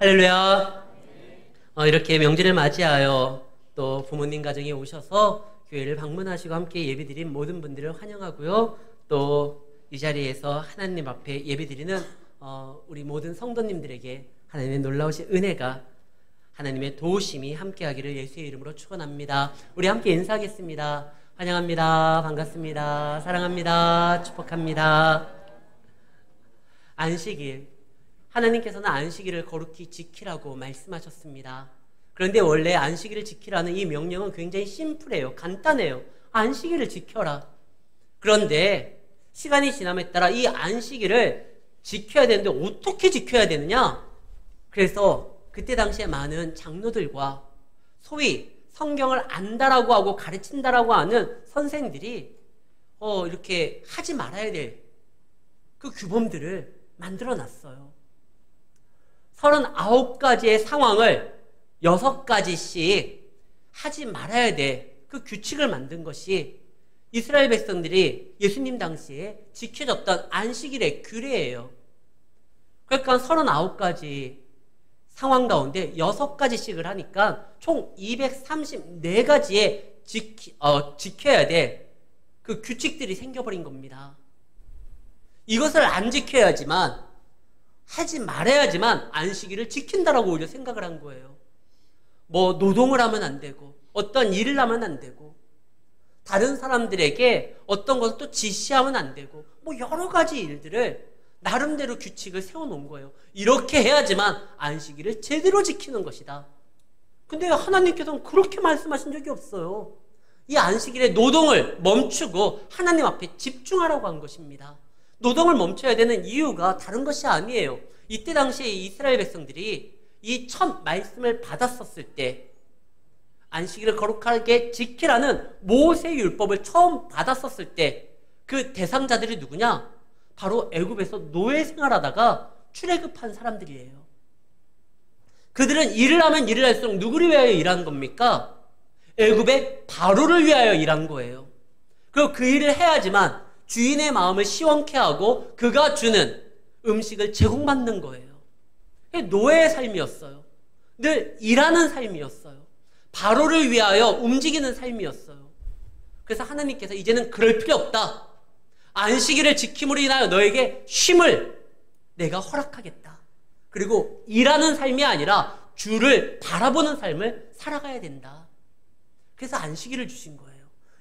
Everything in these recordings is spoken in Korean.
할렐루야. 이렇게 명절을 맞이하여 또 부모님 가정에 오셔서 교회를 방문하시고 함께 예배드린 모든 분들을 환영하고요. 또 이 자리에서 하나님 앞에 예배드리는 우리 모든 성도님들에게 하나님의 놀라우신 은혜가, 하나님의 도우심이 함께하기를 예수의 이름으로 축원합니다. 우리 함께 인사하겠습니다. 환영합니다. 반갑습니다. 사랑합니다. 축복합니다. 안식일, 하나님께서는 안식일을 거룩히 지키라고 말씀하셨습니다. 그런데 원래 안식일을 지키라는 이 명령은 굉장히 심플해요. 간단해요. 안식일을 지켜라. 그런데 시간이 지남에 따라 이 안식일을 지켜야 되는데 어떻게 지켜야 되느냐? 그래서 그때 당시에 많은 장로들과 소위 성경을 안다라고 하고 가르친다라고 하는 선생들이 이렇게 하지 말아야 될 그 규범들을 만들어 놨어요. 39가지의 상황을 6가지씩 하지 말아야 될 그 규칙을 만든 것이 이스라엘 백성들이 예수님 당시에 지켜졌던 안식일의 규례예요. 그러니까 39가지 상황 가운데 6가지씩을 하니까 총 234가지의 지켜야 될 그 규칙들이 생겨버린 겁니다. 이것을 안 지켜야지만, 하지 말아야지만 안식일을 지킨다라고 오히려 생각을 한 거예요. 뭐 노동을 하면 안 되고, 어떤 일을 하면 안 되고, 다른 사람들에게 어떤 것을 또 지시하면 안 되고, 뭐 여러 가지 일들을 나름대로 규칙을 세워놓은 거예요. 이렇게 해야지만 안식일을 제대로 지키는 것이다. 근데 하나님께서는 그렇게 말씀하신 적이 없어요. 이 안식일에 노동을 멈추고 하나님 앞에 집중하라고 한 것입니다. 노동을 멈춰야 되는 이유가 다른 것이 아니에요. 이때 당시에 이스라엘 백성들이 이 첫 말씀을 받았었을 때, 안식일을 거룩하게 지키라는 모세율법을 처음 받았었을 때 그 대상자들이 누구냐? 바로 애굽에서 노예 생활하다가 출애굽한 사람들이에요. 그들은 일을 하면 일을 할수록 누구를 위하여 일한 겁니까? 애굽의 바로를 위하여 일한 거예요. 그리고 그 일을 해야지만 주인의 마음을 시원케 하고 그가 주는 음식을 제공받는 거예요. 노예의 삶이었어요. 늘 일하는 삶이었어요. 바로를 위하여 움직이는 삶이었어요. 그래서 하나님께서 이제는 그럴 필요 없다. 안식일을 지킴으로 인하여 너에게 쉼을 내가 허락하겠다. 그리고 일하는 삶이 아니라 주를 바라보는 삶을 살아가야 된다. 그래서 안식일을 주신 거예요.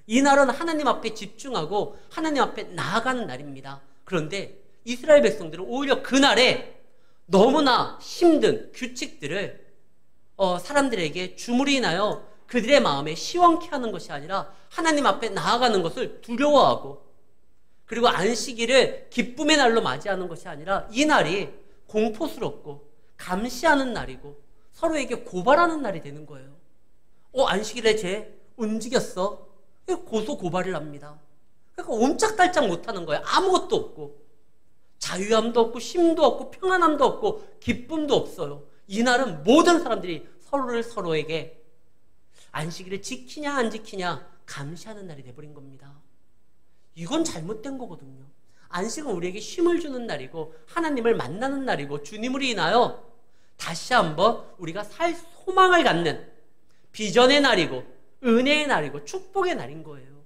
이 날은 하나님 앞에 집중하고 하나님 앞에 나아가는 날입니다. 그런데 이스라엘 백성들은 오히려 그날에 너무나 힘든 규칙들을 사람들에게 줌으로 인하여 그들의 마음에 시원케 하는 것이 아니라 하나님 앞에 나아가는 것을 두려워하고, 그리고 안식일을 기쁨의 날로 맞이하는 것이 아니라 이 날이 공포스럽고 감시하는 날이고 서로에게 고발하는 날이 되는 거예요. 안식일에 쟤 움직였어? 고소 고발을 합니다. 그러니까 옴짝달짝 못하는 거예요. 아무것도 없고, 자유함도 없고, 쉼도 없고, 평안함도 없고, 기쁨도 없어요. 이날은 모든 사람들이 서로에게 안식일을 지키냐 안 지키냐 감시하는 날이 돼버린 겁니다. 이건 잘못된 거거든요. 안식은 우리에게 쉼을 주는 날이고 하나님을 만나는 날이고 주님으로 인하여 다시 한번 우리가 살 소망을 갖는 비전의 날이고 은혜의 날이고 축복의 날인 거예요.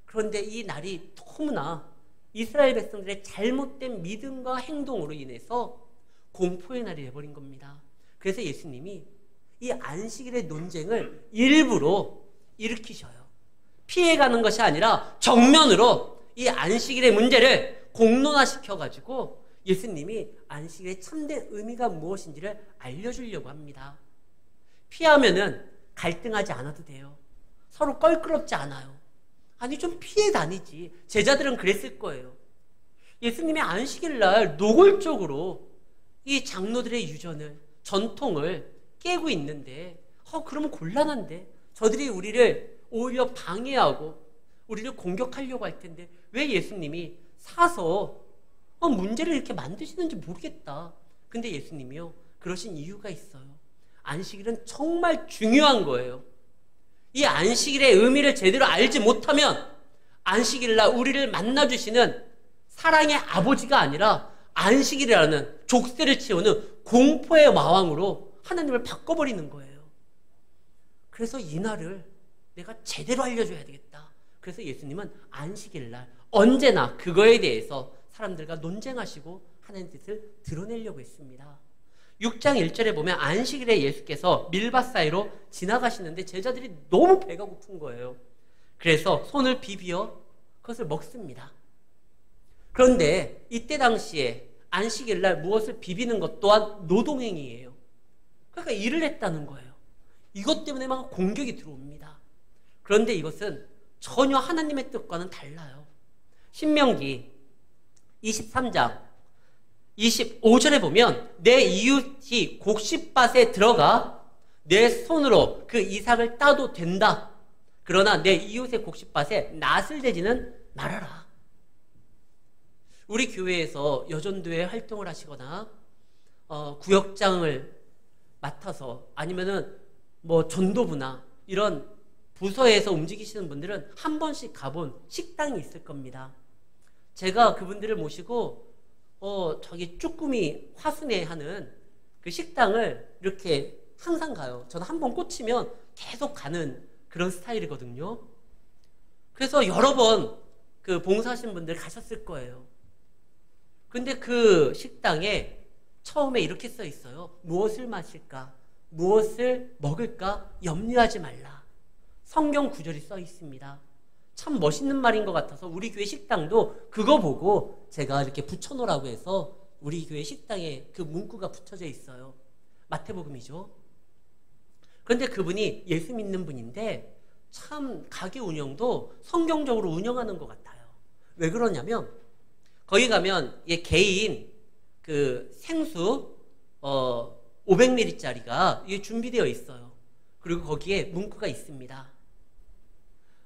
그런데 이 날이 너무나 이스라엘 백성들의 잘못된 믿음과 행동으로 인해서 공포의 날이 돼버린 겁니다. 그래서 예수님이 이 안식일의 논쟁을 일부러 일으키셔요. 피해가는 것이 아니라 정면으로 이 안식일의 문제를 공론화시켜가지고 예수님이 안식일의 참된 의미가 무엇인지를 알려주려고 합니다. 피하면은 갈등하지 않아도 돼요. 서로 껄끄럽지 않아요. 아니 좀 피해 다니지. 제자들은 그랬을 거예요. 예수님이 안식일 날 노골적으로 이 장로들의 유전을, 전통을 깨고 있는데 그러면 곤란한데, 저들이 우리를 오히려 방해하고 우리를 공격하려고 할 텐데 왜 예수님이 사서 문제를 이렇게 만드시는지 모르겠다. 근데 예수님이요, 그러신 이유가 있어요. 안식일은 정말 중요한 거예요. 이 안식일의 의미를 제대로 알지 못하면 안식일날 우리를 만나주시는 사랑의 아버지가 아니라 안식일이라는 족쇄를 채우는 공포의 마왕으로 하나님을 바꿔버리는 거예요. 그래서 이날을 내가 제대로 알려줘야 되겠다. 그래서 예수님은 안식일날 언제나 그거에 대해서 사람들과 논쟁하시고 하나님 뜻을 드러내려고 했습니다. 6장 1절에 보면 안식일에 예수께서 밀밭 사이로 지나가시는데 제자들이 너무 배가 고픈 거예요. 그래서 손을 비비어 그것을 먹습니다. 그런데 이때 당시에 안식일날 무엇을 비비는 것 또한 노동행위예요. 그러니까 일을 했다는 거예요. 이것 때문에 막 공격이 들어옵니다. 그런데 이것은 전혀 하나님의 뜻과는 달라요. 신명기 23장 25절에 보면 내 이웃이 곡식밭에 들어가 내 손으로 그 이삭을 따도 된다. 그러나 내 이웃의 곡식밭에 낫을 대지는 말아라. 우리 교회에서 여전도에 활동을 하시거나 구역장을 맡아서 아니면은 뭐 전도부나 이런 부서에서 움직이시는 분들은 한 번씩 가본 식당이 있을 겁니다. 제가 그분들을 모시고 저기 쭈꾸미 화순회 하는 그 식당을 이렇게 항상 가요. 저는 한 번 꽂히면 계속 가는 그런 스타일이거든요. 그래서 여러 번 그 봉사하신 분들 가셨을 거예요. 근데 그 식당에 처음에 이렇게 써 있어요. 무엇을 마실까? 무엇을 먹을까? 염려하지 말라. 성경 구절이 써 있습니다. 참 멋있는 말인 것 같아서 우리 교회 식당도 그거 보고 제가 이렇게 붙여놓으라고 해서 우리 교회 식당에 그 문구가 붙여져 있어요. 마태복음이죠. 그런데 그분이 예수 믿는 분인데 참 가게 운영도 성경적으로 운영하는 것 같아요. 왜 그러냐면 거기 가면 개인 그 생수 500ml짜리가 이게 준비되어 있어요. 그리고 거기에 문구가 있습니다.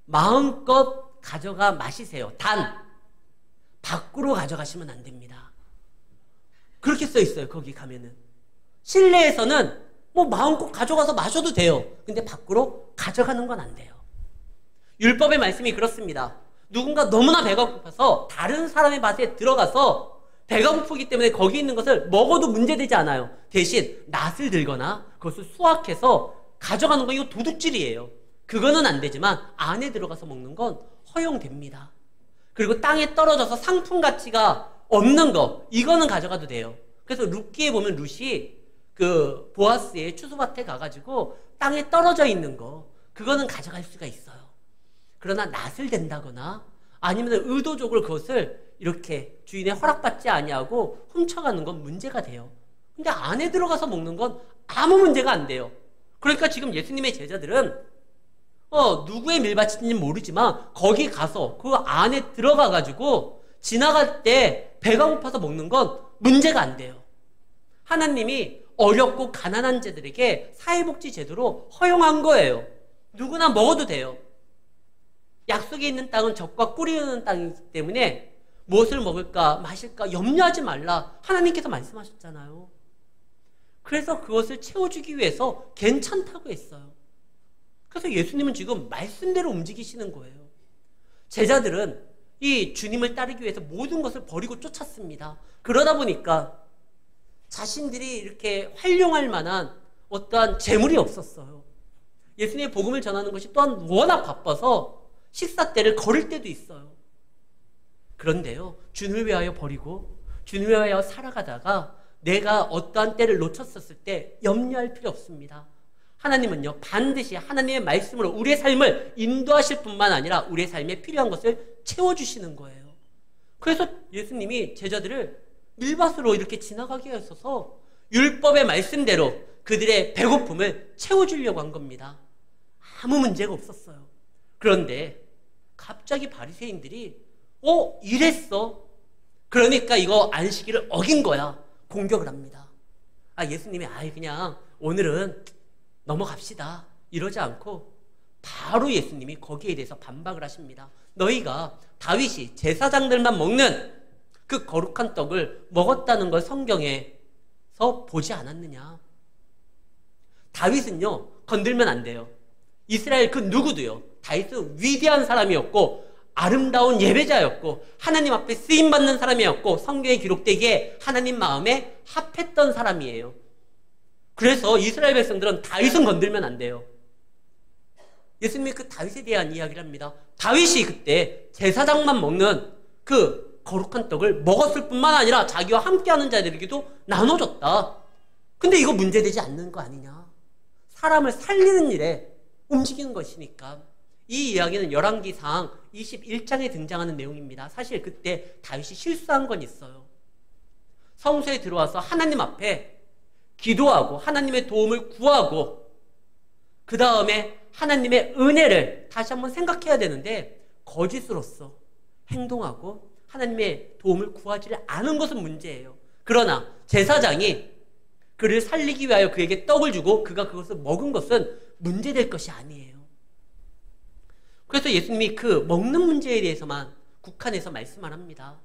마음껏 가져가 마시세요. 단 밖으로 가져가시면 안 됩니다. 그렇게 써 있어요. 거기 가면은 실내에서는 뭐 마음껏 가져가서 마셔도 돼요. 근데 밖으로 가져가는 건 안 돼요. 율법의 말씀이 그렇습니다. 누군가 너무나 배가 고파서 다른 사람의 밭에 들어가서 배가 고프기 때문에 거기 있는 것을 먹어도 문제되지 않아요. 대신 낫을 들거나 그것을 수확해서 가져가는 거 이거 도둑질이에요. 그거는 안 되지만 안에 들어가서 먹는 건 허용됩니다. 그리고 땅에 떨어져서 상품 가치가 없는 거 이거는 가져가도 돼요. 그래서 룻기에 보면 룻이 그 보아스의 추수밭에 가가지고 땅에 떨어져 있는 거 그거는 가져갈 수가 있어요. 그러나 낫을 댄다거나 아니면 의도적으로 그것을 이렇게 주인의 허락받지 아니하고 훔쳐가는 건 문제가 돼요. 근데 안에 들어가서 먹는 건 아무 문제가 안 돼요. 그러니까 지금 예수님의 제자들은 누구의 밀밭인지 모르지만 거기 가서 그 안에 들어가가지고 지나갈 때 배가 고파서 먹는 건 문제가 안 돼요. 하나님이 어렵고 가난한 자들에게 사회복지 제도로 허용한 거예요. 누구나 먹어도 돼요. 약속에 있는 땅은 젖과 꿀이 흐르는 땅이기 때문에 무엇을 먹을까 마실까 염려하지 말라 하나님께서 말씀하셨잖아요. 그래서 그것을 채워주기 위해서 괜찮다고 했어요. 그래서 예수님은 지금 말씀대로 움직이시는 거예요. 제자들은 이 주님을 따르기 위해서 모든 것을 버리고 쫓았습니다. 그러다 보니까 자신들이 이렇게 활용할 만한 어떠한 재물이 없었어요. 예수님의 복음을 전하는 것이 또한 워낙 바빠서 식사 때를 거릴 때도 있어요. 그런데요, 주님을 위하여 버리고 주님을 위하여 살아가다가 내가 어떠한 때를 놓쳤었을 때 염려할 필요 없습니다. 하나님은요, 반드시 하나님의 말씀으로 우리의 삶을 인도하실 뿐만 아니라 우리의 삶에 필요한 것을 채워주시는 거예요. 그래서 예수님이 제자들을 밀밭으로 이렇게 지나가게 하셔서 율법의 말씀대로 그들의 배고픔을 채워주려고 한 겁니다. 아무 문제가 없었어요. 그런데 갑자기 바리새인들이 이랬어. 그러니까 이거 안식일을 어긴 거야. 공격을 합니다. 예수님이 그냥 오늘은 넘어갑시다. 이러지 않고 바로 예수님이 거기에 대해서 반박을 하십니다. 너희가 다윗이 제사장들만 먹는 그 거룩한 떡을 먹었다는 걸 성경에서 보지 않았느냐. 다윗은요, 건들면 안 돼요. 이스라엘 그 누구도요, 다윗은 위대한 사람이었고 아름다운 예배자였고 하나님 앞에 쓰임받는 사람이었고 성경에 기록되기에 하나님 마음에 합했던 사람이에요. 그래서 이스라엘 백성들은 다윗은 건들면 안 돼요. 예수님이 그 다윗에 대한 이야기를 합니다. 다윗이 그때 제사장만 먹는 그 거룩한 떡을 먹었을 뿐만 아니라 자기와 함께하는 자들에게도 나눠줬다. 근데 이거 문제되지 않는 거 아니냐. 사람을 살리는 일에 움직이는 것이니까. 이 이야기는 열왕기상 21장에 등장하는 내용입니다. 사실 그때 다윗이 실수한 건 있어요. 성소에 들어와서 하나님 앞에 기도하고 하나님의 도움을 구하고 그 다음에 하나님의 은혜를 다시 한번 생각해야 되는데 거짓으로서 행동하고 하나님의 도움을 구하지를 않은 것은 문제예요. 그러나 제사장이 그를 살리기 위하여 그에게 떡을 주고 그가 그것을 먹은 것은 문제될 것이 아니에요. 그래서 예수님이 그 먹는 문제에 대해서만 국한해서 말씀을 합니다.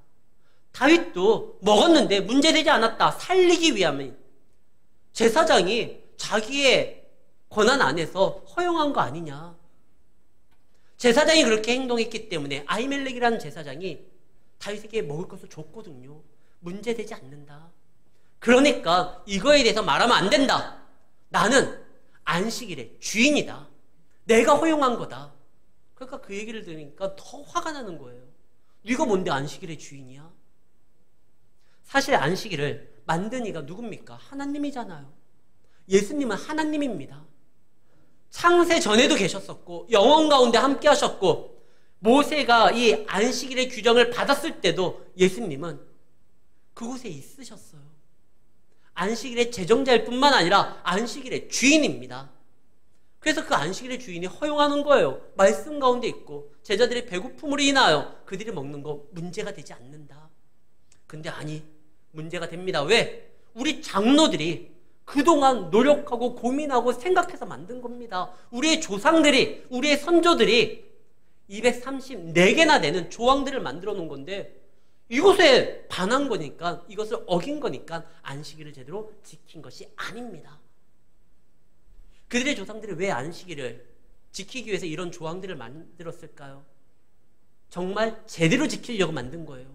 다윗도 먹었는데 문제되지 않았다. 살리기 위함은 제사장이 자기의 권한 안에서 허용한 거 아니냐. 제사장이 그렇게 행동했기 때문에 아히멜렉이라는 제사장이 다윗에게 먹을 것을 줬거든요. 문제되지 않는다. 그러니까 이거에 대해서 말하면 안 된다. 나는 안식일의 주인이다. 내가 허용한 거다. 그러니까 그 얘기를 들으니까 더 화가 나는 거예요. 네가 뭔데 안식일의 주인이야? 사실 안식일을 만든 이가 누굽니까? 하나님이잖아요. 예수님은 하나님입니다. 창세 전에도 계셨었고 영원 가운데 함께 하셨고 모세가 이 안식일의 규정을 받았을 때도 예수님은 그곳에 있으셨어요. 안식일의 제정자일 뿐만 아니라 안식일의 주인입니다. 그래서 그 안식일의 주인이 허용하는 거예요. 말씀 가운데 있고 제자들의 배고픔으로 인하여 그들이 먹는 거 문제가 되지 않는다. 근데 아니, 문제가 됩니다. 왜? 우리 장로들이 그동안 노력하고 고민하고 생각해서 만든 겁니다. 우리의 조상들이, 우리의 선조들이 234개나 되는 조항들을 만들어 놓은 건데 이것에 반한 거니까, 이것을 어긴 거니까 안식일을 제대로 지킨 것이 아닙니다. 그들의 조상들이 왜 안식일을 지키기 위해서 이런 조항들을 만들었을까요? 정말 제대로 지키려고 만든 거예요.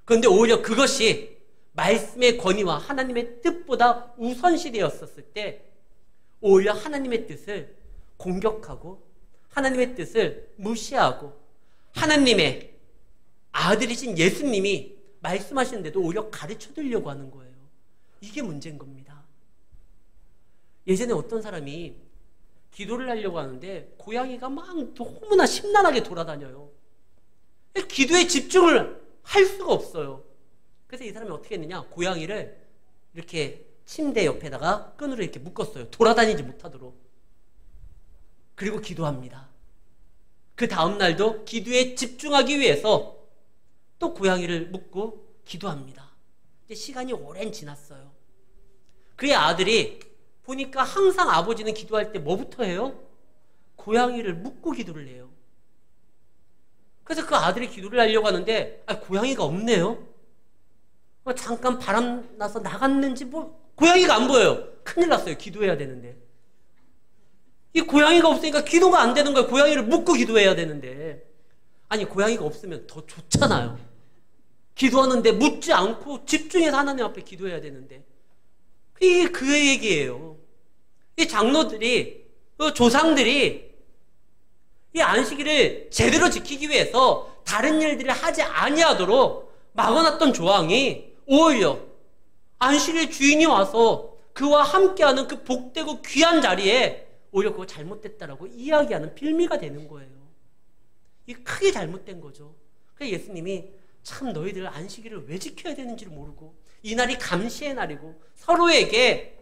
그런데 오히려 그것이 말씀의 권위와 하나님의 뜻보다 우선시 되었었을 때 오히려 하나님의 뜻을 공격하고 하나님의 뜻을 무시하고 하나님의 아들이신 예수님이 말씀하시는데도 오히려 가르쳐 드리려고 하는 거예요. 이게 문제인 겁니다. 예전에 어떤 사람이 기도를 하려고 하는데 고양이가 막 너무나 심란하게 돌아다녀요. 기도에 집중을 할 수가 없어요. 그래서 이 사람이 어떻게 했느냐, 고양이를 이렇게 침대 옆에다가 끈으로 이렇게 묶었어요. 돌아다니지 못하도록. 그리고 기도합니다. 그 다음날도 기도에 집중하기 위해서 또 고양이를 묶고 기도합니다. 이제 시간이 오랜 지났어요. 그의 아들이 보니까 항상 아버지는 기도할 때 뭐부터 해요? 고양이를 묶고 기도를 해요. 그래서 그 아들이 기도를 하려고 하는데 고양이가 없네요. 잠깐 바람 나서 나갔는지 고양이가 안 보여요. 큰일 났어요. 기도해야 되는데. 이 고양이가 없으니까 기도가 안 되는 거예요. 고양이를 묶고 기도해야 되는데. 아니, 고양이가 없으면 더 좋잖아요. 기도하는데 묻지 않고 집중해서 하나님 앞에 기도해야 되는데. 이게 그 얘기예요. 이 장로들이, 조상들이 이 안식일을 제대로 지키기 위해서 다른 일들을 하지 아니하도록 막아놨던 조항이 오히려 안식일 주인이 와서 그와 함께하는 그 복되고 귀한 자리에 오히려 그거 잘못됐다라고 이야기하는 빌미가 되는 거예요. 이게 크게 잘못된 거죠. 그래서 예수님이 참 너희들 안식일을 왜 지켜야 되는지를 모르고 이 날이 감시의 날이고 서로에게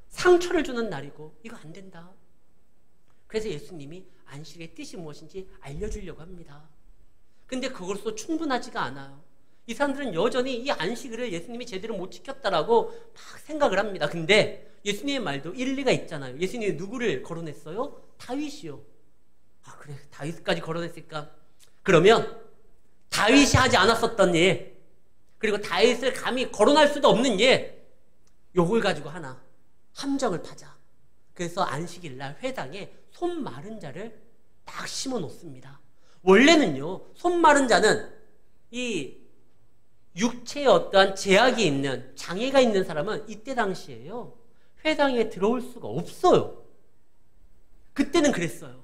상처를 주는 날이고 이거 안 된다. 그래서 예수님이 안식의 뜻이 무엇인지 알려주려고 합니다. 근데 그것으로 충분하지가 않아요. 이 사람들은 여전히 이 안식일을 예수님이 제대로 못 지켰다라고 막 생각을 합니다. 근데 예수님의 말도 일리가 있잖아요. 예수님이 누구를 거론했어요? 다윗이요. 아, 그래, 다윗까지 거론했을까? 그러면 다윗이 하지 않았었던 일, 그리고 다윗을 감히 거론할 수도 없는 일, 요걸 가지고 하나 함정을 파자. 그래서 안식일 날 회당에 손 마른 자를 딱 심어 놓습니다. 원래는요, 손 마른 자는 이 육체에 어떠한 제약이 있는, 장애가 있는 사람은 이때 당시에요, 회당에 들어올 수가 없어요. 그때는 그랬어요.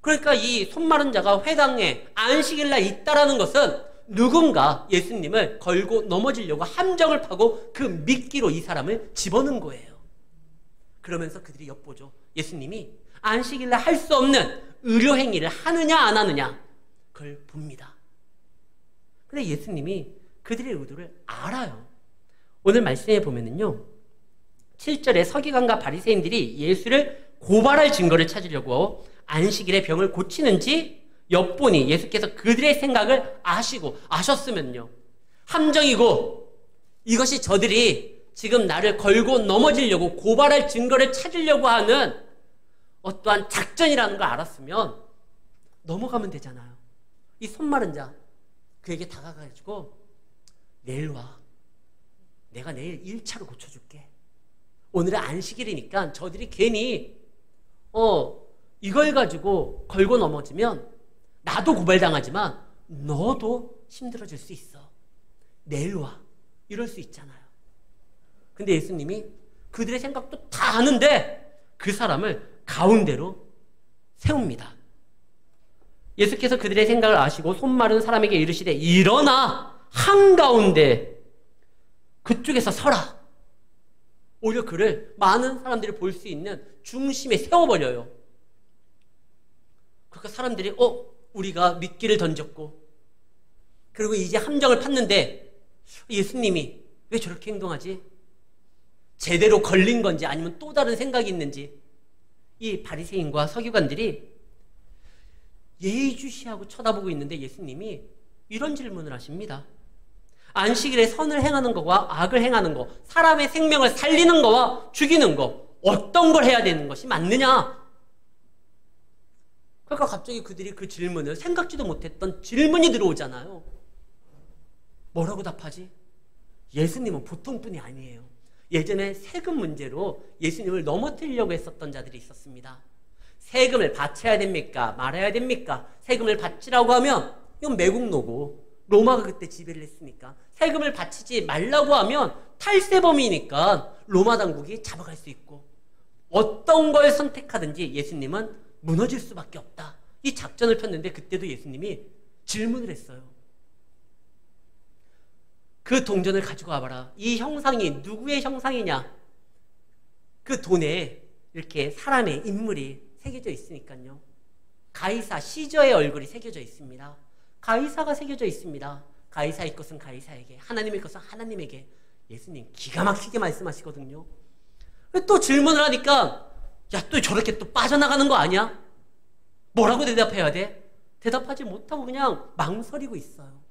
그러니까 이 손 마른 자가 회당에 안식일날 있다라는 것은 누군가 예수님을 걸고 넘어지려고 함정을 파고 그 미끼로 이 사람을 집어넣은 거예요. 그러면서 그들이 엿보죠. 예수님이 안식일날 할 수 없는 의료행위를 하느냐 안 하느냐, 그걸 봅니다. 근데 예수님이 그들의 의도를 알아요. 오늘 말씀에 보면은요, 7절에 서기관과 바리새인들이 예수를 고발할 증거를 찾으려고 안식일에 병을 고치는지 엿보니 예수께서 그들의 생각을 아셨으면요, 함정이고 이것이 저들이 지금 나를 걸고 넘어지려고 고발할 증거를 찾으려고 하는 어떠한 작전이라는 걸 알았으면 넘어가면 되잖아요. 이 손 마른 자, 그에게 다가가가지고 내일 와. 내가 내일 1차로 고쳐줄게. 오늘은 안식일이니까 저들이 괜히 이걸 가지고 걸고 넘어지면 나도 고발당하지만 너도 힘들어질 수 있어. 내일 와. 이럴 수 있잖아요. 근데 예수님이 그들의 생각도 다 아는데 그 사람을 가운데로 세웁니다. 예수께서 그들의 생각을 아시고 손 마른 사람에게 이르시되 일어나 한가운데 그쪽에서 서라. 오히려 그를 많은 사람들이 볼 수 있는 중심에 세워버려요. 그러니까 사람들이 우리가 미끼를 던졌고 그리고 이제 함정을 팠는데 예수님이 왜 저렇게 행동하지? 제대로 걸린 건지 아니면 또 다른 생각이 있는지 이 바리새인과 서기관들이 예의주시하고 쳐다보고 있는데 예수님이 이런 질문을 하십니다. 안식일에 선을 행하는 거와 악을 행하는 거, 사람의 생명을 살리는 거와 죽이는 거, 어떤 걸 해야 되는 것이 맞느냐? 그러니까 갑자기 그들이 그 질문을, 생각지도 못했던 질문이 들어오잖아요. 뭐라고 답하지? 예수님은 보통 분이 아니에요. 예전에 세금 문제로 예수님을 넘어뜨리려고 했었던 자들이 있었습니다. 세금을 바쳐야 됩니까? 말아야 됩니까? 세금을 바치라고 하면 이건 매국노고 로마가 그때 지배를 했으니까 세금을 바치지 말라고 하면 탈세범이니까 로마 당국이 잡아갈 수 있고 어떤 걸 선택하든지 예수님은 무너질 수밖에 없다. 이 작전을 폈는데 그때도 예수님이 질문을 했어요. 그 동전을 가지고 와봐라. 이 형상이 누구의 형상이냐? 그 돈에 이렇게 사람의 인물이 새겨져 있으니까요. 가이사, 시저의 얼굴이 새겨져 있습니다. 가이사가 새겨져 있습니다. 가이사의 것은 가이사에게, 하나님의 것은 하나님에게. 예수님 기가 막히게 말씀하시거든요. 또 질문을 하니까 야, 또 저렇게 또 빠져나가는 거 아니야? 뭐라고 대답해야 돼? 대답하지 못하고 그냥 망설이고 있어요.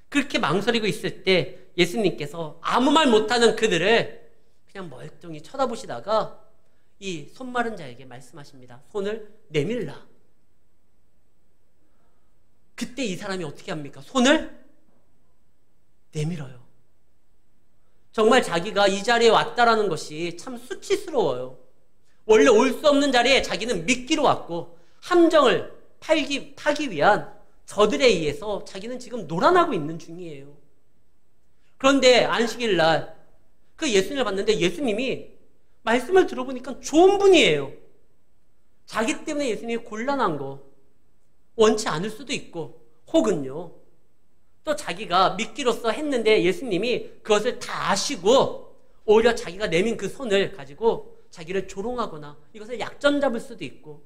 그렇게 망설이고 있을 때 예수님께서 아무 말 못하는 그들을 그냥 멀뚱히 쳐다보시다가 이 손 마른 자에게 말씀하십니다. 손을 내밀라. 그때 이 사람이 어떻게 합니까? 손을 내밀어요. 정말 자기가 이 자리에 왔다라는 것이 참 수치스러워요. 원래 올 수 없는 자리에 자기는 미끼로 왔고 함정을 파기 위한 저들에 의해서 자기는 지금 놀아나고 있는 중이에요. 그런데 안식일 날 그 예수님을 봤는데 예수님이 말씀을 들어보니까 좋은 분이에요. 자기 때문에 예수님이 곤란한 거 원치 않을 수도 있고 혹은요 또 자기가 미끼로서 했는데 예수님이 그것을 다 아시고 오히려 자기가 내민 그 손을 가지고 자기를 조롱하거나 이것을 약점 잡을 수도 있고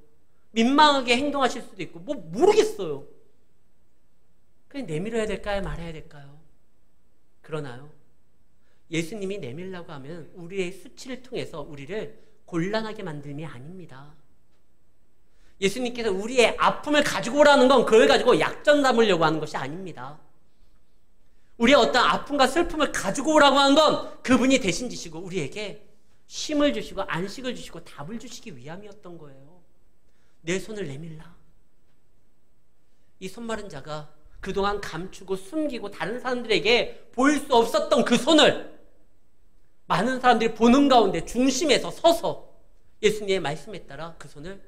민망하게 행동하실 수도 있고 뭐 모르겠어요. 그냥 내밀어야 될까요? 말해야 될까요? 그러나요? 예수님이 내밀라고 하면 우리의 수치를 통해서 우리를 곤란하게 만듦이 아닙니다. 예수님께서 우리의 아픔을 가지고 오라는 건 그걸 가지고 약점 잡으려고 하는 것이 아닙니다. 우리의 어떤 아픔과 슬픔을 가지고 오라고 하는 건 그분이 대신 지시고 우리에게 쉼을 주시고 안식을 주시고 답을 주시기 위함이었던 거예요. 내 손을 내밀라. 이 손 마른 자가 그동안 감추고 숨기고 다른 사람들에게 보일 수 없었던 그 손을 많은 사람들이 보는 가운데 중심에서 서서 예수님의 말씀에 따라 그 손을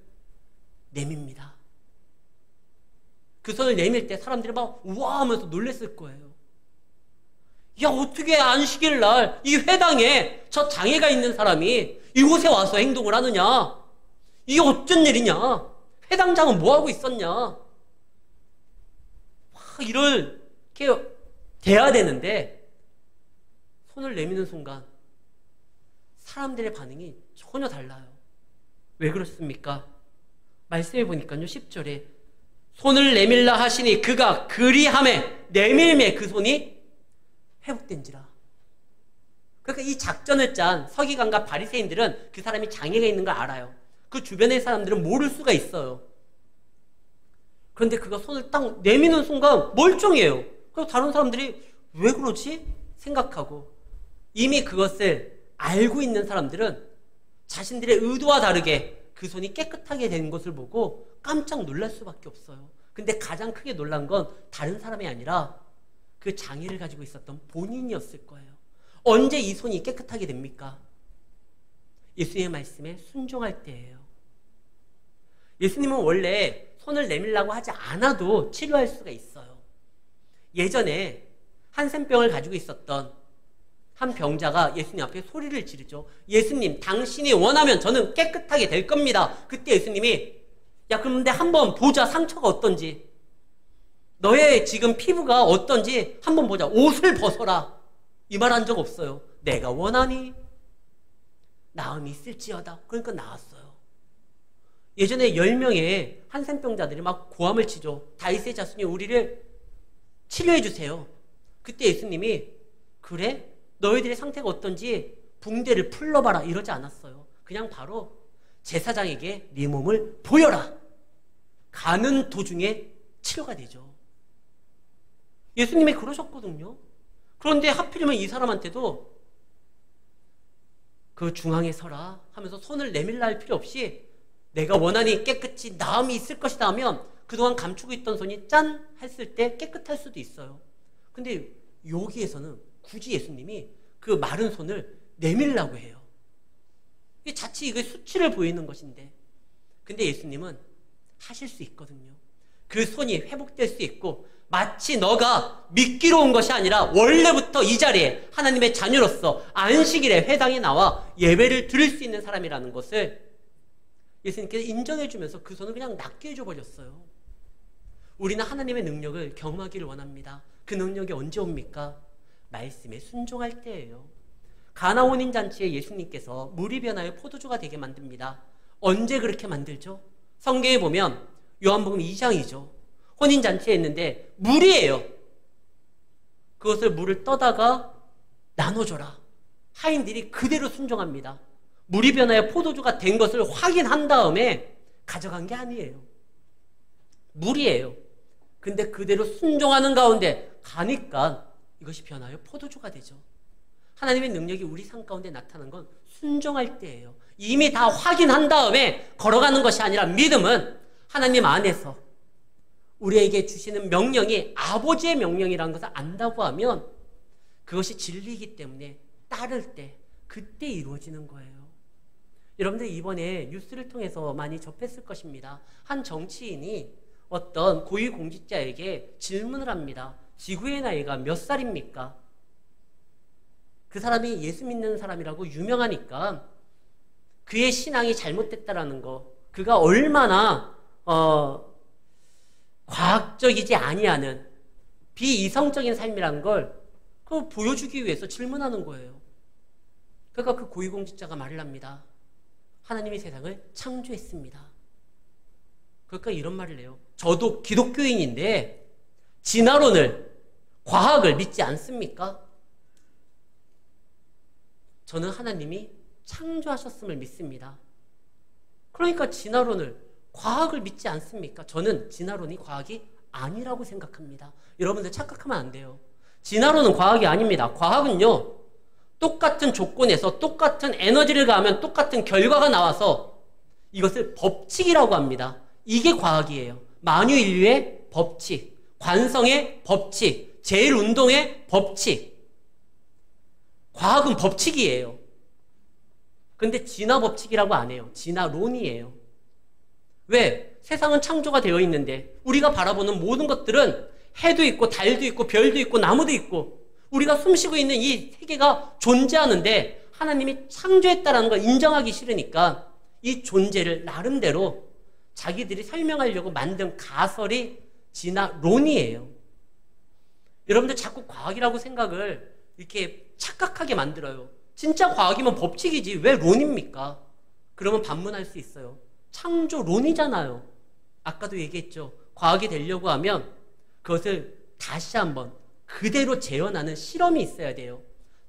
내밉니다. 그 손을 내밀 때 사람들이 막 우와 하면서 놀랬을 거예요. 야, 어떻게 안식일 날 이 회당에 저 장애가 있는 사람이 이곳에 와서 행동을 하느냐? 이게 어쩐 일이냐? 회당장은 뭐하고 있었냐? 막 이렇게 돼야 되는데 손을 내미는 순간 사람들의 반응이 전혀 달라요. 왜 그렇습니까? 말씀해 보니까요, 10절에 손을 내밀라 하시니 그가 그리함에 내밀매 그 손이 회복된지라. 그러니까 이 작전을 짠 서기관과 바리새인들은 그 사람이 장애가 있는 걸 알아요. 그 주변의 사람들은 모를 수가 있어요. 그런데 그가 손을 딱 내미는 순간 멀쩡해요. 그래서 다른 사람들이 왜 그러지? 생각하고 이미 그것을 알고 있는 사람들은 자신들의 의도와 다르게 그 손이 깨끗하게 된 것을 보고 깜짝 놀랄 수밖에 없어요. 근데 가장 크게 놀란 건 다른 사람이 아니라 그 장애를 가지고 있었던 본인이었을 거예요. 언제 이 손이 깨끗하게 됩니까? 예수님의 말씀에 순종할 때예요. 예수님은 원래 손을 내밀라고 하지 않아도 치료할 수가 있어요. 예전에 한센병을 가지고 있었던 한 병자가 예수님 앞에 소리를 지르죠. 예수님, 당신이 원하면 저는 깨끗하게 될 겁니다. 그때 예수님이 야, 그런데 한번 보자. 상처가 어떤지. 너의 지금 피부가 어떤지 한번 보자. 옷을 벗어라. 이 말 한 적 없어요. 내가 원하니 나음이 있을지어다. 그러니까 나았어요. 예전에 10명의 한센병자들이 막 고함을 치죠. 다윗의 자손이 우리를 치료해 주세요. 그때 예수님이 그래? 너희들의 상태가 어떤지 붕대를 풀러봐라 이러지 않았어요. 그냥 바로 제사장에게 네 몸을 보여라. 가는 도중에 치료가 되죠. 예수님이 그러셨거든요. 그런데 하필이면 이 사람한테도 그 중앙에 서라 하면서 손을 내밀라 할 필요 없이 내가 원하니 깨끗이 나음이 있을 것이다 하면 그동안 감추고 있던 손이 짠 했을 때 깨끗할 수도 있어요. 근데 여기에서는 굳이 예수님이 그 마른 손을 내밀라고 해요. 이게 자칫 이게 수치를 보이는 것인데, 근데 예수님은 하실 수 있거든요. 그 손이 회복될 수 있고 마치 너가 믿기로 온 것이 아니라 원래부터 이 자리에 하나님의 자녀로서 안식일에 회당에 나와 예배를 드릴 수 있는 사람이라는 것을 예수님께서 인정해 주면서 그 손을 그냥 낫게 해줘 버렸어요. 우리는 하나님의 능력을 경험하기를 원합니다. 그 능력이 언제 옵니까? 말씀에 순종할 때예요. 가나 혼인잔치에 예수님께서 물이 변하여 포도주가 되게 만듭니다. 언제 그렇게 만들죠? 성경에 보면 요한복음 2장이죠. 혼인잔치에 있는데 물이에요. 그것을 물을 떠다가 나눠줘라. 하인들이 그대로 순종합니다. 물이 변하여 포도주가 된 것을 확인한 다음에 가져간 게 아니에요. 물이에요. 근데 그대로 순종하는 가운데 가니까 이것이 변하여 포도주가 되죠. 하나님의 능력이 우리 삶 가운데 나타나는 건 순종할 때예요. 이미 다 확인한 다음에 걸어가는 것이 아니라 믿음은 하나님 안에서 우리에게 주시는 명령이 아버지의 명령이라는 것을 안다고 하면 그것이 진리이기 때문에 따를 때 그때 이루어지는 거예요. 여러분들 이번에 뉴스를 통해서 많이 접했을 것입니다. 한 정치인이 어떤 고위공직자에게 질문을 합니다. 지구의 나이가 몇 살입니까? 그 사람이 예수 믿는 사람이라고 유명하니까 그의 신앙이 잘못됐다라는 거, 그가 얼마나 과학적이지 아니하는 비이성적인 삶이라는 걸 그걸 보여주기 위해서 질문하는 거예요. 그러니까 그 고위공직자가 말을 합니다. 하나님이 세상을 창조했습니다. 그러니까 이런 말을 해요. 저도 기독교인인데 진화론을, 과학을 믿지 않습니까? 저는 하나님이 창조하셨음을 믿습니다. 그러니까 진화론을, 과학을 믿지 않습니까? 저는 진화론이 과학이 아니라고 생각합니다. 여러분들 착각하면 안 돼요. 진화론은 과학이 아닙니다. 과학은요, 똑같은 조건에서 똑같은 에너지를 가하면 똑같은 결과가 나와서 이것을 법칙이라고 합니다. 이게 과학이에요. 만유인류의 법칙, 관성의 법칙, 제일운동의 법칙. 과학은 법칙이에요. 근데 진화 법칙이라고 안 해요. 진화론이에요. 왜? 세상은 창조가 되어 있는데 우리가 바라보는 모든 것들은 해도 있고 달도 있고 별도 있고 나무도 있고 우리가 숨쉬고 있는 이 세계가 존재하는데 하나님이 창조했다라는 걸 인정하기 싫으니까 이 존재를 나름대로 자기들이 설명하려고 만든 가설이 진화론이에요. 여러분들 자꾸 과학이라고 생각을 이렇게 착각하게 만들어요. 진짜 과학이면 법칙이지 왜 론입니까? 그러면 반문할 수 있어요. 창조론이잖아요. 아까도 얘기했죠. 과학이 되려고 하면 그것을 다시 한번 그대로 재현하는 실험이 있어야 돼요.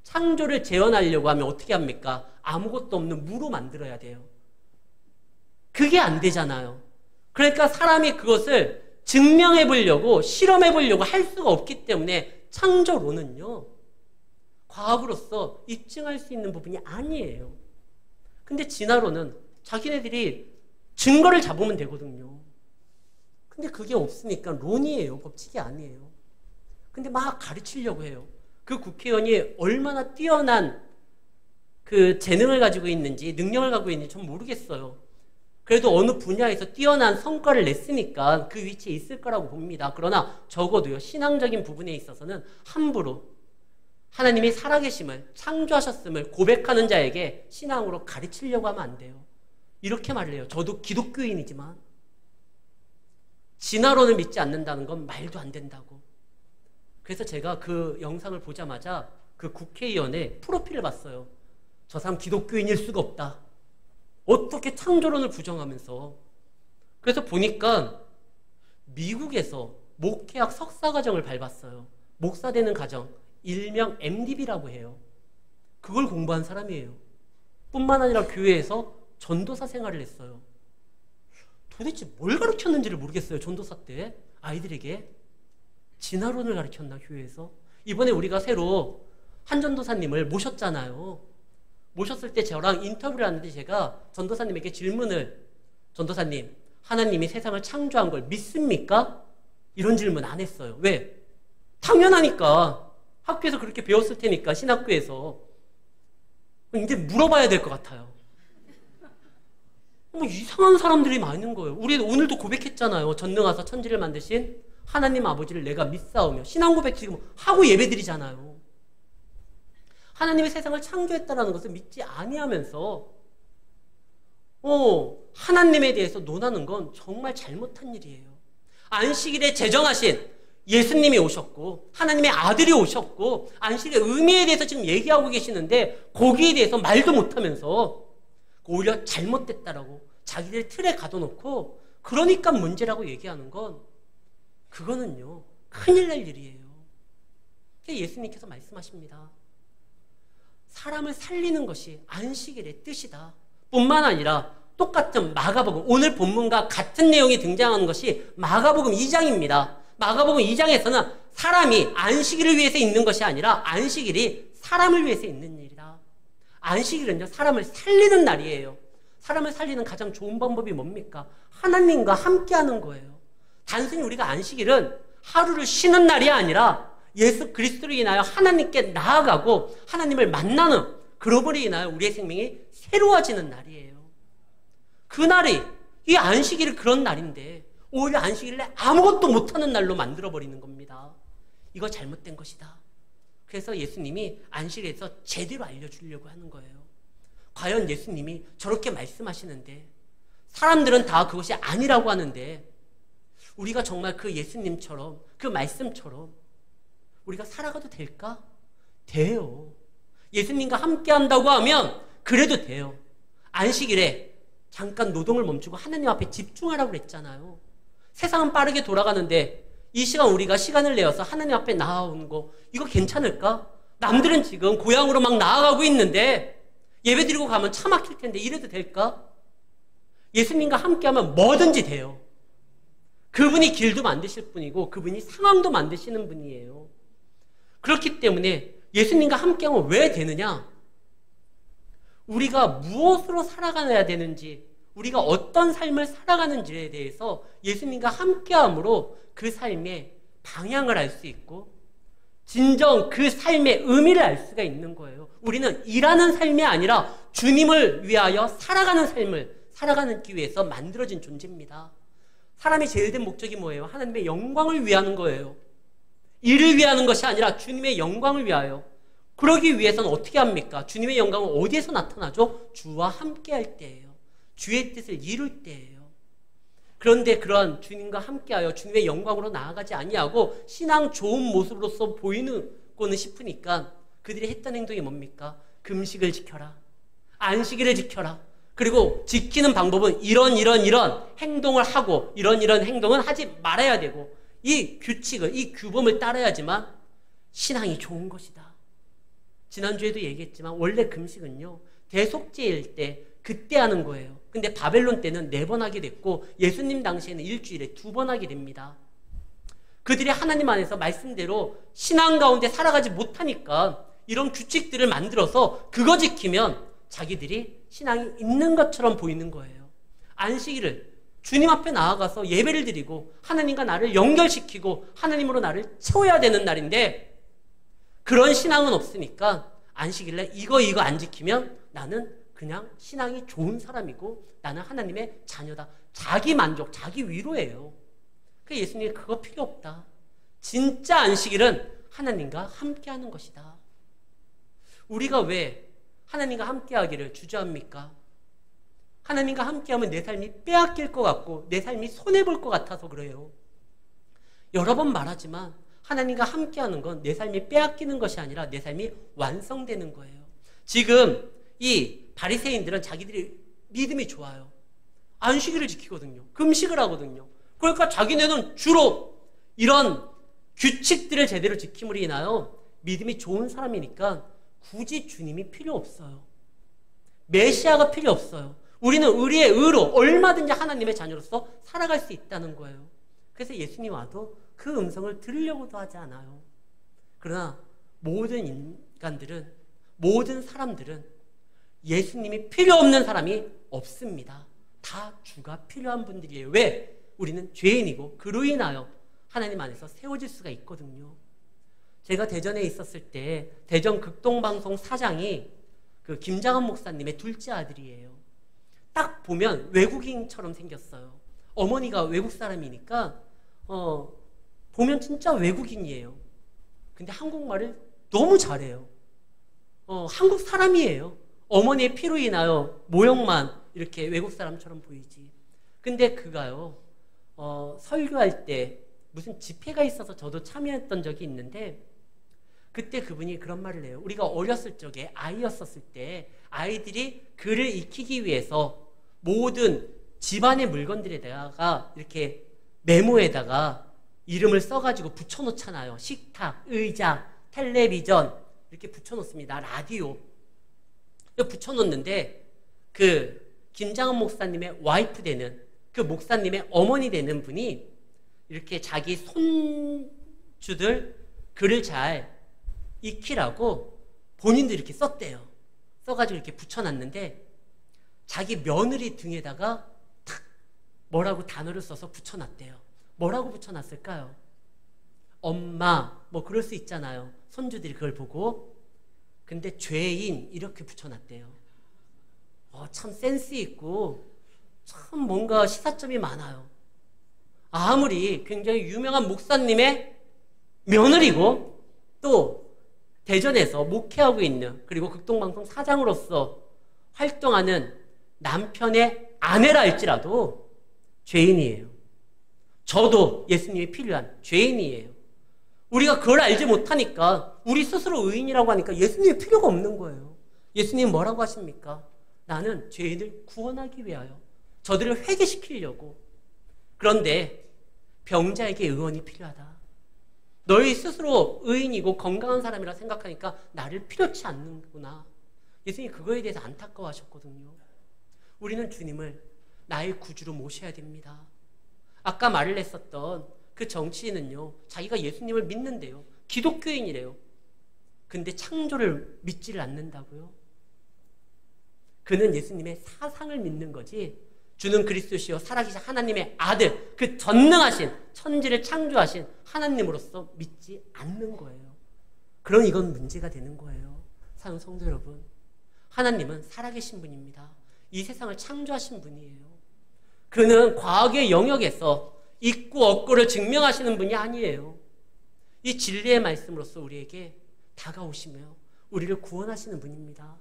창조를 재현하려고 하면 어떻게 합니까? 아무것도 없는 무로 만들어야 돼요. 그게 안 되잖아요. 그러니까 사람이 그것을 증명해 보려고 실험해 보려고 할 수가 없기 때문에 창조론은요, 과학으로서 입증할 수 있는 부분이 아니에요. 근데 진화론은 자기네들이 증거를 잡으면 되거든요. 근데 그게 없으니까 론이에요. 법칙이 아니에요. 근데 막 가르치려고 해요. 그 국회의원이 얼마나 뛰어난 그 재능을 가지고 있는지, 능력을 가지고 있는지 전 모르겠어요. 그래도 어느 분야에서 뛰어난 성과를 냈으니까 그 위치에 있을 거라고 봅니다. 그러나 적어도요, 신앙적인 부분에 있어서는 함부로 하나님이 살아계심을, 창조하셨음을 고백하는 자에게 신앙으로 가르치려고 하면 안 돼요. 이렇게 말을 해요. 저도 기독교인이지만 진화론을 믿지 않는다는 건 말도 안 된다고. 그래서 제가 그 영상을 보자마자 그 국회의원의 프로필을 봤어요. 저 사람 기독교인일 수가 없다. 어떻게 창조론을 부정하면서. 그래서 보니까 미국에서 목회학 석사과정을 밟았어요. 목사 되는 과정, 일명 MDB라고 해요. 그걸 공부한 사람이에요. 뿐만 아니라 교회에서 전도사 생활을 했어요. 도대체 뭘 가르쳤는지를 모르겠어요. 전도사 때 아이들에게 진화론을 가르쳤나, 교회에서. 이번에 우리가 새로 한 전도사님을 모셨잖아요. 모셨을 때 저랑 인터뷰를 하는데 제가 전도사님에게 질문을, 전도사님, 하나님이 세상을 창조한 걸 믿습니까? 이런 질문 안 했어요. 왜? 당연하니까. 학교에서 그렇게 배웠을 테니까, 신학교에서. 이제 물어봐야 될 것 같아요. 뭐 이상한 사람들이 많은 거예요. 우리 오늘도 고백했잖아요. 전능하사 천지를 만드신 하나님 아버지를 내가 믿사오며. 신앙 고백 지금 하고 예배드리잖아요. 하나님의 세상을 창조했다는 것을 믿지 아니하면서 하나님에 대해서 논하는 건 정말 잘못한 일이에요. 안식일에 제정하신 예수님이 오셨고 하나님의 아들이 오셨고 안식일의 의미에 대해서 지금 얘기하고 계시는데 거기에 대해서 말도 못하면서 오히려 잘못됐다라고 자기들 틀에 가둬놓고 그러니까 문제라고 얘기하는 건, 그거는요 큰일 날 일이에요. 예수님께서 말씀하십니다. 사람을 살리는 것이 안식일의 뜻이다. 뿐만 아니라 똑같은 마가복음, 오늘 본문과 같은 내용이 등장하는 것이 마가복음 2장입니다. 마가복음 2장에서는 사람이 안식일을 위해서 있는 것이 아니라 안식일이 사람을 위해서 있는 일이다. 안식일은요, 사람을 살리는 날이에요. 사람을 살리는 가장 좋은 방법이 뭡니까? 하나님과 함께하는 거예요. 단순히 우리가 안식일은 하루를 쉬는 날이 아니라 예수 그리스도로 인하여 하나님께 나아가고 하나님을 만나는, 그러므로 인하여 우리의 생명이 새로워지는 날이에요. 그날이, 이 안식일이 그런 날인데 오히려 안식일에 아무것도 못하는 날로 만들어버리는 겁니다. 이거 잘못된 것이다. 그래서 예수님이 안식일에서 제대로 알려주려고 하는 거예요. 과연 예수님이 저렇게 말씀하시는데 사람들은 다 그것이 아니라고 하는데 우리가 정말 그 예수님처럼, 그 말씀처럼 우리가 살아가도 될까? 돼요. 예수님과 함께 한다고 하면 그래도 돼요. 안식일에 잠깐 노동을 멈추고 하나님 앞에 집중하라고 그랬잖아요. 세상은 빠르게 돌아가는데 이 시간 우리가 시간을 내어서 하나님 앞에 나아오는 거, 이거 괜찮을까? 남들은 지금 고향으로 막 나아가고 있는데 예배드리고 가면 차 막힐 텐데 이래도 될까? 예수님과 함께하면 뭐든지 돼요. 그분이 길도 만드실 분이고 그분이 상황도 만드시는 분이에요. 그렇기 때문에 예수님과 함께하면 왜 되느냐? 우리가 무엇으로 살아가야 되는지, 우리가 어떤 삶을 살아가는지에 대해서 예수님과 함께함으로 그 삶의 방향을 알 수 있고 진정 그 삶의 의미를 알 수가 있는 거예요. 우리는 일하는 삶이 아니라 주님을 위하여 살아가는 삶을 살아가기 위해서 만들어진 존재입니다. 사람이 제일 된 목적이 뭐예요? 하나님의 영광을 위하는 거예요. 이를 위하는 것이 아니라 주님의 영광을 위하여. 그러기 위해서는 어떻게 합니까? 주님의 영광은 어디에서 나타나죠? 주와 함께 할 때예요. 주의 뜻을 이룰 때예요. 그런데 그러한 주님과 함께하여 주님의 영광으로 나아가지 아니하고 신앙 좋은 모습으로서 보이는고는 싶으니까 그들이 했던 행동이 뭡니까? 금식을 지켜라. 안식일을 지켜라. 그리고 지키는 방법은 이런 행동을 하고 이런 행동은 하지 말아야 되고 이 규칙을, 이 규범을 따라야지만 신앙이 좋은 것이다. 지난주에도 얘기했지만 원래 금식은요, 대속죄일 때 그때 하는 거예요. 근데 바벨론 때는 4번 하게 됐고 예수님 당시에는 일주일에 2번 하게 됩니다. 그들이 하나님 안에서 말씀대로 신앙 가운데 살아가지 못하니까 이런 규칙들을 만들어서 그거 지키면 자기들이 신앙이 있는 것처럼 보이는 거예요. 안식일을 주님 앞에 나아가서 예배를 드리고 하나님과 나를 연결시키고 하나님으로 나를 채워야 되는 날인데 그런 신앙은 없으니까 안식일날 이거 안 지키면 나는 그냥 신앙이 좋은 사람이고 나는 하나님의 자녀다. 자기 만족, 자기 위로예요. 그래서 예수님이 그거 필요 없다. 진짜 안식일은 하나님과 함께하는 것이다. 우리가 왜 하나님과 함께하기를 주저합니까? 하나님과 함께하면 내 삶이 빼앗길 것 같고 내 삶이 손해볼 것 같아서 그래요. 여러 번 말하지만 하나님과 함께하는 건 내 삶이 빼앗기는 것이 아니라 내 삶이 완성되는 거예요. 지금 이 바리새인들은 자기들이 믿음이 좋아요. 안식일을 지키거든요. 금식을 하거든요. 그러니까 자기네는 주로 이런 규칙들을 제대로 지킴으로 인하여 믿음이 좋은 사람이니까 굳이 주님이 필요 없어요. 메시아가 필요 없어요. 우리는 우리의 의로 얼마든지 하나님의 자녀로서 살아갈 수 있다는 거예요. 그래서 예수님 와도 그 음성을 들으려고도 하지 않아요. 그러나 모든 인간들은, 모든 사람들은 예수님이 필요 없는 사람이 없습니다. 다 주가 필요한 분들이에요. 왜? 우리는 죄인이고 그로 인하여 하나님 안에서 세워질 수가 있거든요. 제가 대전에 있었을 때 대전 극동방송 사장이 그 김장한 목사님의 둘째 아들이에요. 딱 보면 외국인처럼 생겼어요. 어머니가 외국 사람이니까 보면 진짜 외국인이에요. 근데 한국말을 너무 잘해요. 한국 사람이에요. 어머니의 피로 인하여 모형만 이렇게 외국 사람처럼 보이지. 근데 그가요, 설교할 때 무슨 집회가 있어서 저도 참여했던 적이 있는데 그때 그분이 그런 말을 해요. 우리가 어렸을 적에 아이였었을 때 아이들이 글을 익히기 위해서 모든 집안의 물건들에다가 이렇게 메모에다가 이름을 써가지고 붙여놓잖아요. 식탁, 의자, 텔레비전 이렇게 붙여놓습니다. 라디오 붙여놓는데 그 김장한 목사님의 와이프 되는 그 목사님의 어머니 되는 분이 이렇게 자기 손주들 글을 잘 익히라고 본인도 이렇게 썼대요. 써가지고 이렇게 붙여놨는데 자기 며느리 등에다가 탁 뭐라고 단어를 써서 붙여놨대요. 뭐라고 붙여놨을까요? 엄마 뭐 그럴 수 있잖아요. 손주들이 그걸 보고. 근데 죄인 이렇게 붙여놨대요. 참 센스 있고 참 뭔가 시사점이 많아요. 아무리 굉장히 유명한 목사님의 며느리고 또 대전에서 목회하고 있는 그리고 극동방송 사장으로서 활동하는 남편의 아내라 할지라도 죄인이에요. 저도 예수님이 필요한 죄인이에요. 우리가 그걸 알지 못하니까 우리 스스로 의인이라고 하니까 예수님이 필요가 없는 거예요. 예수님 뭐라고 하십니까? 나는 죄인을 구원하기 위하여 저들을 회개시키려고. 그런데 병자에게 의원이 필요하다. 너희 스스로 의인이고 건강한 사람이라 생각하니까 나를 필요치 않는구나. 예수님이 그거에 대해서 안타까워하셨거든요. 우리는 주님을 나의 구주로 모셔야 됩니다. 아까 말을 했었던 그 정치인은요, 자기가 예수님을 믿는데요, 기독교인이래요. 근데 창조를 믿지를 않는다고요? 그는 예수님의 사상을 믿는 거지 주는 그리스도시요 살아계신 하나님의 아들, 그 전능하신 천지를 창조하신 하나님으로서 믿지 않는 거예요. 그럼 이건 문제가 되는 거예요. 사랑하는 성도 여러분, 하나님은 살아계신 분입니다. 이 세상을 창조하신 분이에요. 그는 과학의 영역에서 있고 없고를 증명하시는 분이 아니에요. 이 진리의 말씀으로서 우리에게 다가오시며 우리를 구원하시는 분입니다.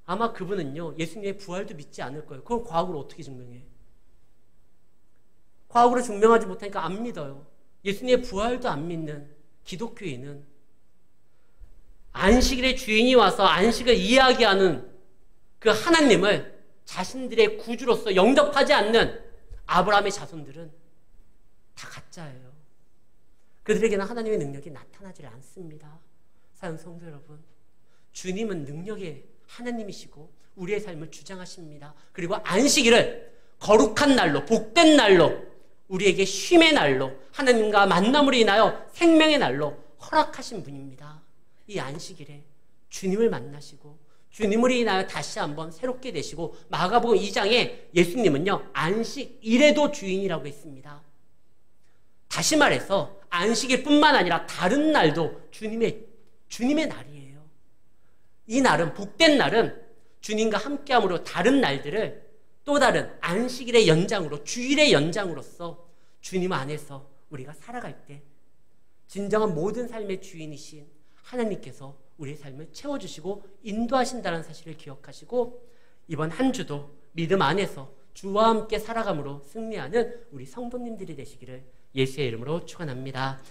아마 그분은요, 예수님의 부활도 믿지 않을 거예요. 그걸 과학으로 어떻게 증명해? 과학으로 증명하지 못하니까 안 믿어요. 예수님의 부활도 안 믿는 기독교인은 안식일의 주인이 와서 안식을 이야기하는 그 하나님을 자신들의 구주로서 영접하지 않는 아브라함의 자손들은 다 가짜예요. 그들에게는 하나님의 능력이 나타나지 않습니다. 사랑하는 성도 여러분, 주님은 능력의 하나님이시고 우리의 삶을 주장하십니다. 그리고 안식일을 거룩한 날로, 복된 날로, 우리에게 쉼의 날로, 하나님과 만남으로 인하여 생명의 날로 허락하신 분입니다. 이 안식일에 주님을 만나시고 주님으로 인하여 다시 한번 새롭게 되시고, 마가복음 2장에 예수님은요, 안식일에도 주인이라고 했습니다. 다시 말해서 안식일뿐만 아니라 다른 날도 주님의 날이에요. 이 날은, 복된 날은 주님과 함께함으로 다른 날들을 또 다른 안식일의 연장으로, 주일의 연장으로서 주님 안에서 우리가 살아갈 때 진정한 모든 삶의 주인이신 하나님께서 우리의 삶을 채워주시고 인도하신다는 사실을 기억하시고, 이번 한 주도 믿음 안에서 주와 함께 살아감으로 승리하는 우리 성도님들이 되시기를 예수의 이름으로 축원합니다.